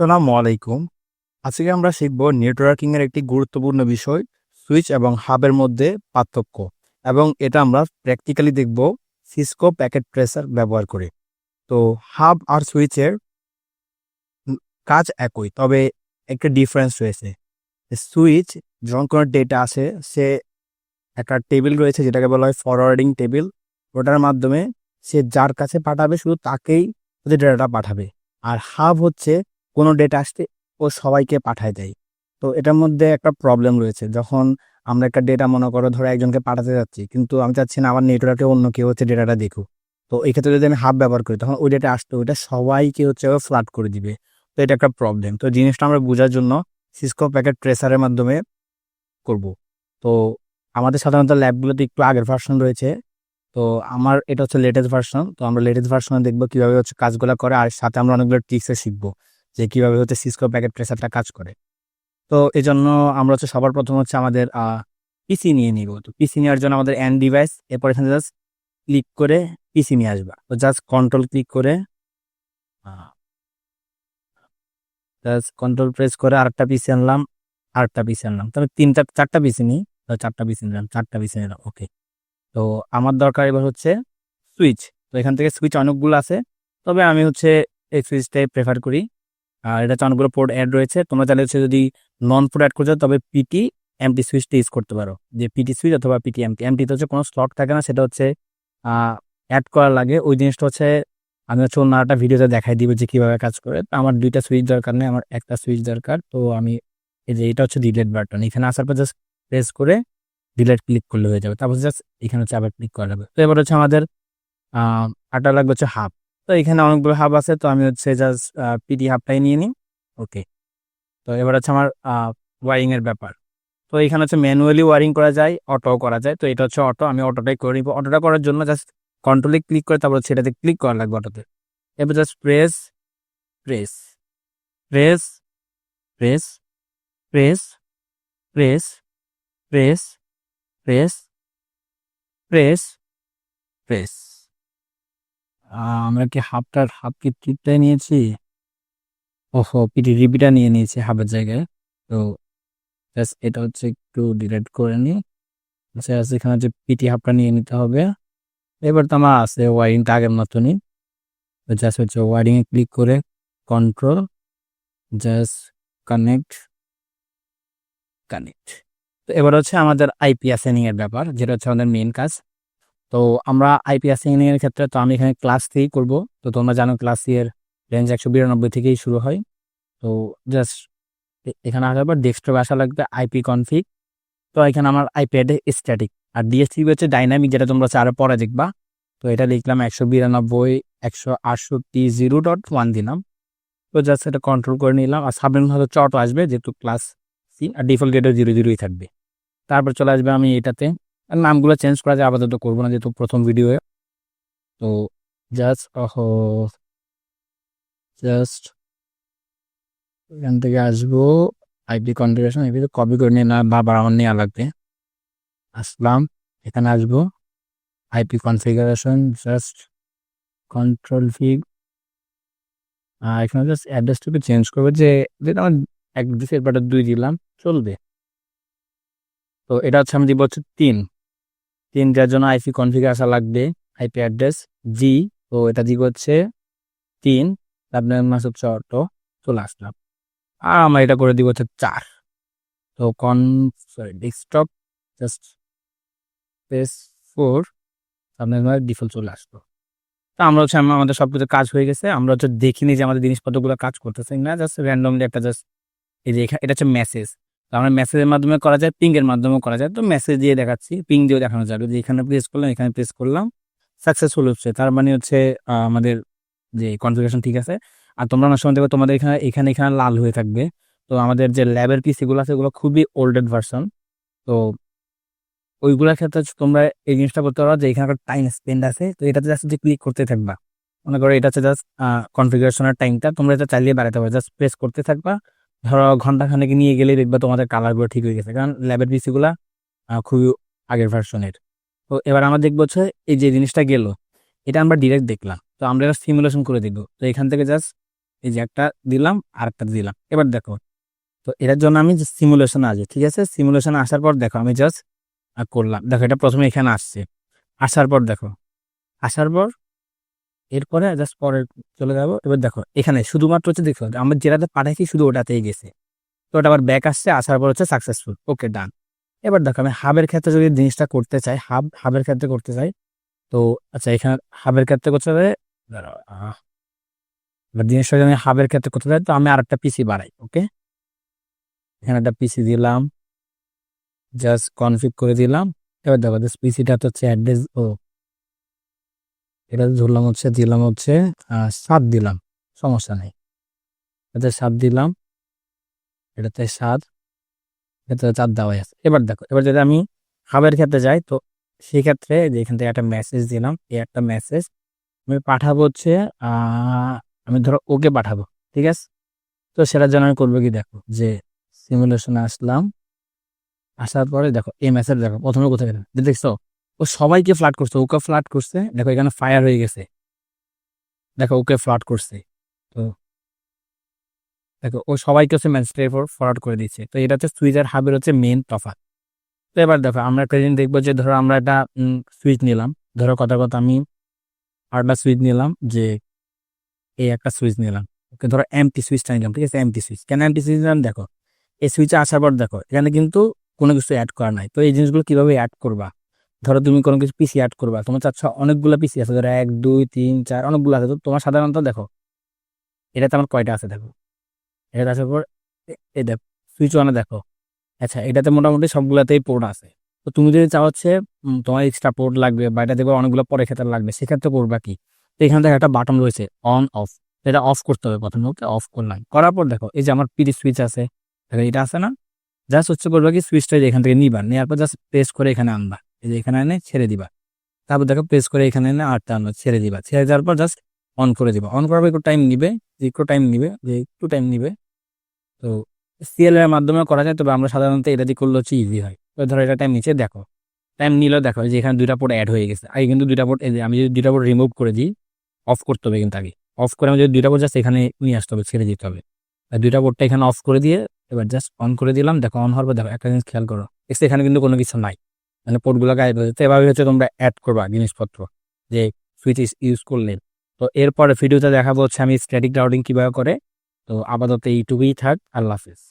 আসসালামু আলাইকুম। আজকে আমরা শিখব নেটওয়ার্কিং এর একটি গুরুত্বপূর্ণ বিষয় সুইচ এবং হাবের মধ্যে পার্থক্য এবং এটা আমরা প্র্যাকটিক্যালি দেখব সিসকো প্যাকেট ট্রেসার ব্যবহার করে। তো হাব আর সুইচের উম কাজ একই, তবে একটা ডিফারেন্স রয়েছে। সুইচ যখন কোনো ডেটা আসে, সে একটা টেবিল রয়েছে যেটাকে বলা হয় ফরওয়ার্ডিং টেবিল। ওটার মাধ্যমে সে যার কাছে পাঠাবে শুধু তাকেই ওদের ডেটাটা পাঠাবে। আর হাব হচ্ছে কোনো ডেটা আসতে ও সবাইকে পাঠায় দেয়। তো এটার মধ্যে একটা প্রবলেম রয়েছে। যখন আমরা একটা ডেটা মনে করো ধরো একজনকে পাঠাতে যাচ্ছি, কিন্তু আমি চাচ্ছি না আমার নেটওয়ার্কে অন্য কেউ হচ্ছে ডেটাটা দেখুক। তো এই ক্ষেত্রে যদি আমি হাব ব্যবহার করি তখন ওই ডেটা আসতো ওইটা সবাইকে হচ্ছে ফ্লাড করে দিবে। তো এটা একটা প্রবলেম। তো জিনিসটা আমরা বোঝার জন্য সিসকো প্যাকেট ট্রেসারের মাধ্যমে করব। তো আমাদের সাধারণত ল্যাবগুলোতে একটু আগের ভার্সন রয়েছে। তো আমার এটা হচ্ছে লেটেস্ট ভার্সন। তো আমরা লেটেস্ট ভার্সনে দেখবো কিভাবে হচ্ছে কাজগুলো করে, আর সাথে আমরা অনেকগুলো ট্রিক্সও শিখবো যে কিভাবে হচ্ছে সিসকো প্যাকেট ট্রেসারটা কাজ করে। তো এই জন্য আমরা হচ্ছে সবার প্রথম হচ্ছে আমাদের পিসি নিয়ে নিব। তো পিসি নেওয়ার জন্য আমাদের এন্ড ডিভাইস, এরপর এখানে জাস্ট ক্লিক করে পিসি নিয়ে আসবা। তো জাস্ট কন্ট্রোল ক্লিক করে জাস্ট কন্ট্রোল প্রেস করে আরেকটা পিসি আনলাম, আরেকটা পিসি আনলাম। তবে চারটা পিসি নিই। তো চারটা পিসি নিলাম, চারটা পিসি নিলাম। ওকে। তো আমার দরকার এবার হচ্ছে সুইচ। তো এখান থেকে সুইচ অনেকগুলো আছে, তবে আমি হচ্ছে এই সুইচটাই প্রেফার করি। আর এটা হচ্ছে অনেকগুলো পোর্ট অ্যাড রয়েছে। তোমরা চাইলে হচ্ছে যদি নন পোর্ট অ্যাড করছো তবে পিটি এমটি সুইচটা ইউজ করতে পারো, যে পিটি সুইচ অথবা পিটি এমটি। এমটিতে হচ্ছে কোনো স্লট থাকে না, সেটা হচ্ছে অ্যাড করা লাগে। ওই জিনিসটা হচ্ছে আমি হচ্ছে অন্য একটা ভিডিওতে দেখাই দিব যে কিভাবে কাজ করে। তো আমার দুইটা সুইচ দরকার নেই, আমার একটা সুইচ দরকার। তো আমি এই যে এটা হচ্ছে ডিলেট বাটন, এখানে আসার পর জাস্ট প্রেস করে ডিলেট ক্লিক করলে হয়ে যাবে। তারপর জাস্ট এখানে হচ্ছে আবার ক্লিক করা যাবে। তো এবার হচ্ছে আমাদের আটা লাগবে হচ্ছে হাব। তো এখানে অনেকগুলো হাব আছে, তো আমি হচ্ছে জাস্ট পিডি হাবটাই নিয়ে নিই। ওকে। তো এবার হচ্ছে আমার ওয়ারিং এর ব্যাপার। তো এখানে হচ্ছে ম্যানুয়ালি ওয়ারিং করা যায়, অটো করা যায়। তো এটা হচ্ছে অটো, আমি অটোটাই করে নিব। অটোটা করার জন্য জাস্ট কন্ট্রোলে ক্লিক করে তারপর হচ্ছে এটাতে ক্লিক করা লাগবে অটোতে। এবার just press press press press press press press press press press. আমরা কি হাফ কি টিপটাই নিয়েছি? ওহো, পিটি রিপিটা নিয়ে নিয়েছি হাফের জায়গায়। তো জাস্ট এটা হচ্ছে একটু ডিলিট করে নিই। জাস্ট এখানে যে পিটি হাফটা নিয়ে নিতে হবে। এবার তো আমার আছে ওয়ারিংটা আগের মতনই। তো জাস্ট হচ্ছে ওয়ারিং এ ক্লিক করে কন্ট্রোল জাস্ট কানেক্ট কানেক্ট। তো এবার হচ্ছে আমাদের আইপি অ্যাসাইনিং এর ব্যাপার, যেটা হচ্ছে আমাদের মেইন কাজ। তো আমরা আইপি অ্যাসাইনিং এর ক্ষেত্রে তো আমি এখানে ক্লাস 3 করব। তো তোমরা জানো ক্লাস 3 এর রেঞ্জ 192 থেকেই শুরু হয়। তো জাস্ট এখানে আসার পর ডেস্কটপে আসা লাগবে আইপি কনফিগ। তো এখানে আমার আইপ্যাডে স্ট্যাটিক আর ডিএসটিভি হচ্ছে ডাইনামিক, যেটা তোমরা হচ্ছে আরো পরে দেখবা। তো এটা লিখলাম 192.168.0.1 দিলাম। তো জাস্ট এটা কন্ট্রোল করে নিলাম। আর সাবনেম হচ্ছে অটো আসবে যেহেতু ক্লাস 3, আর ডিফল্ট ডেটে 0 0ই থাকবে। তারপর চলে আসবে আমি এটাতে। আর নামগুলো চেঞ্জ করা যায়, আপাতত করবো না যেহেতু প্রথম ভিডিওয়ে। তো জাস্ট জাস্ট এখান থেকে আসবো আইপি কনফিগারেশন, এগুলো কপি করে নিয়ে না বারবার আমার নেওয়া লাগবে। আসলাম, এখানে আসবো IP configuration, just control V. এখানে জাস্ট অ্যাড্রেসটুকু চেঞ্জ করবো, যে যেটা আমার এক দিছে এরপর 2 দিলাম, চলবে। তো এটা হচ্ছে আমি দিব হচ্ছে 3 যার জন্য আইপি কনফিগার আসা লাগবে আইপি অ্যাড্রেস জি। তো এটা দিব হচ্ছে 3, আপনার মাস হচ্ছে অটো, চলে আসলাম। আর আমরা এটা করে দিব হচ্ছে 4। তো ডেস্কটপ জাস্ট প্রেস 4, আপনার ডিফল্ট চলে আসলো। তো আমরা হচ্ছে আমাদের সবকিছু কাজ হয়ে গেছে। আমরা হচ্ছে দেখিনি যে আমাদের জিনিসপত্রগুলো কাজ করতেছে না, জাস্ট র্যান্ডমলি একটা জাস্ট এই যে এটা হচ্ছে মেসেজ। তো আমরা মেসেজের মাধ্যমে করা যায়, পিং এর মাধ্যমেও করা যায়। তো মেসেজ দিয়ে দেখাচ্ছি, পিং দিয়েও দেখানো যাবে যে এখানে প্রেস করলাম, এখানে প্রেস করলাম, সাকসেসফুল হচ্ছে। তার মানে হচ্ছে আমাদের যে কনফিগারেশন ঠিক আছে। আর তোমরা অনেক সময় দেখবে তোমাদের এখানে এখানে এখানে লাল হয়ে থাকবে। তো আমাদের যে ল্যাবের পিসি গুলো আছে, এগুলো খুবই ওল্ডেড ভার্সন। তো ওইগুলোর ক্ষেত্রে হচ্ছে তোমরা এই জিনিসটা করতে পারো যে এখানে একটা টাইম স্পেন্ড আছে, তো এটাতে জাস্ট যে ক্লিক করতে থাকবা। মনে করো এটা হচ্ছে জাস্ট কনফিগারেশনের টাইমটা, তোমরা এটা চালিয়ে বাড়াতে পারো, জাস্ট প্রেস করতে থাকবা। ধরো ঘন্টা খানেক নিয়ে গেলেই দেখবা তোমাদের কালারগুলো ঠিক হয়ে গেছে, কারণ ল্যাবের পিসি গুলা খুবই আগের ভার্সনের। তো এবার আমরা দেখবো হচ্ছে এই যে জিনিসটা গেল, এটা আমরা ডিরেক্ট দেখলাম। তো আমরা এটা সিমুলেশন করে দেখবো। তো এখান থেকে জাস্ট এই যে একটা দিলাম আর একটা দিলাম। এবার দেখো, তো এটার জন্য আমি সিমুলেশন আসবে, ঠিক আছে? সিমুলেশন আসার পর দেখো আমি জাস্ট করলাম, দেখো এটা প্রথমে এখানে আসছে, আসার পর দেখো, আসার পর এরপরে জাস্ট পরে চলে যাবো। এবার দেখো এখানে শুধুমাত্র হচ্ছে দেখো আমার যেটাতে পাঠাইছি শুধু ওটাতেই গেছে, তো ওটা আবার ব্যাক আসছে, আসার পর হচ্ছে সাকসেসফুল, ওকে ডান। এবার দেখো আমি হাবের ক্ষেত্রে যদি জিনিসটা করতে চাই, হাবের ক্ষেত্রে করতে চাই, তো আচ্ছা এখানে হাবের ক্ষেত্রে করতে চাই, দাঁড়াও, এবার জিনিসটা যদি আমি হাবের ক্ষেত্রে করতে চাই, তো আমি আরেকটা পিসি বাড়াই, ওকে? এখানে একটা পিসি দিলাম, জাস্ট কনফিগ করে দিলাম। এবার দেখো পিসিটা তো হচ্ছে অ্যাড্রেস, ও এটা ধরলাম হচ্ছে, দিলাম হচ্ছে 7 দিলাম, সমস্যা নেই, এটাতে 7 দিলাম, এটাতে 7, এটাতে 4 দেওয়াই আছে। এবার দেখো, এবার যদি আমি হাবের ক্ষেত্রে যাই, তো সেই ক্ষেত্রে যে এখান থেকে একটা মেসেজ দিলাম, এই একটা মেসেজ আমি পাঠাবো হচ্ছে, আমি ধরো ওকে পাঠাবো, ঠিক আছে? তো সেটার জন্য আমি করবো কি, দেখো যে সিমুলেশনে আসলাম, আসার পরে দেখো এই মেসেজ, দেখো প্রথমে কোথায় গেলাম, দেখছো ও সবাইকে ফ্লাড করছে, ওকে ফ্লাড করছে, দেখো এখানে ফায়ার হয়ে গেছে, দেখো ওকে ফ্লাড করছে, তো দেখো ও সবাইকে হচ্ছে মেসেজটা ফরওয়ার্ড করে দিচ্ছে। তো এটা হচ্ছে সুইচ আর হাবের হচ্ছে মেইন তফাৎ। তো এবার দেখো আমরা একটা জিনিস দেখবো যে ধরো আমরা একটা সুইচ নিলাম, ধরো কথা কথা আমি আরেকটা সুইচ নিলাম, যে এই একটা সুইচ নিলাম, ওকে ধরো এমটি সুইচটা নিলাম, ঠিক আছে? এমটি সুইচ, কেন এমটি সুইচ নিলাম, দেখো এই সুইচে আসার পর দেখো এখানে কিন্তু কোনো কিছু অ্যাড করা নাই। তো এই জিনিসগুলো কিভাবে অ্যাড করবা, ধরো তুমি কোনো কিছু পিসি অ্যাড করবা, তোমার চাচ্ছ অনেকগুলো পিসি আছে, ধরো 1 2 3 4 অনেকগুলো আছে, তো তোমার সাধারণত দেখো এটাতে আমার কয়টা আছে, দেখো এটা আসার পর এই দেখো সুইচ ওয়ানে দেখো, আচ্ছা এটাতে মোটামুটি সবগুলাতেই পোর্ট আছে। তো তুমি যদি চাও হচ্ছে তোমার এক্সট্রা পোর্ট লাগবে বা এটা দেখবে অনেকগুলো পরে ক্ষেত্রে লাগবে, সেক্ষেত্রে করবা কি, তো এখানে দেখো একটা বাটন রয়েছে অন অফ, এটা অফ করতে হবে প্রথমে, ওকে অফ করলাম, করার পর দেখো এই যে আমার পিডি সুইচ আছে, দেখো এটা আছে না, জাস্ট হচ্ছে করবা কি সুইচটা এখান থেকে নিবা, নেওয়ার পর জাস্ট প্রেস করে এখানে আনবা, এই যে এখানে এনে ছেড়ে দিবা, তারপর দেখো প্রেস করে এখানে এনে আটটা আনবা, ছেড়ে দিবা, ছেড়ে দেওয়ার পর জাস্ট অন করে দিবা। অন করার পর একটু টাইম নিবে, একটু টাইম নিবে। তো সিএল এর মাধ্যমে করা যায়, তবে আমরা সাধারণত এটা দিয়ে করলে হচ্ছে ইজি হয়। তো ধরো এটা টাইম নিচে, দেখো টাইম নিলেও দেখো যে এখানে 2টা পোর্ট অ্যাড হয়ে গেছে। আগে কিন্তু 2টা পোর্ট, আমি যদি 2টা পোর্ট রিমুভ করে দিই, অফ করতে হবে কিন্তু আগে, অফ করে আমি যদি 2টা পোর্ট জাস্ট এখানে নিয়ে আসতে হবে, ছেড়ে দিতে হবে। আর 2টা পোর্টটা এখানে অফ করে দিয়ে এবার জাস্ট অন করে দিলাম, দেখো অন হওয়ার পর দেখো একটা জিনিস খেয়াল করো, এখানে কিন্তু কোনো কিছু নাই, মানে পোর্টগুলো গায়েব হয়ে যাচ্ছে। এভাবে হচ্ছে তোমরা অ্যাড করবা জিনিসপত্র, যে সুইচ ইউজ করলে। তো এরপরে ভিডিওতে দেখাবো হচ্ছে আমি স্ট্যাটিক রাউটিং কিভাবে করে। তো আপাতত এইটুকুই থাক, আল্লাহ হাফিজ।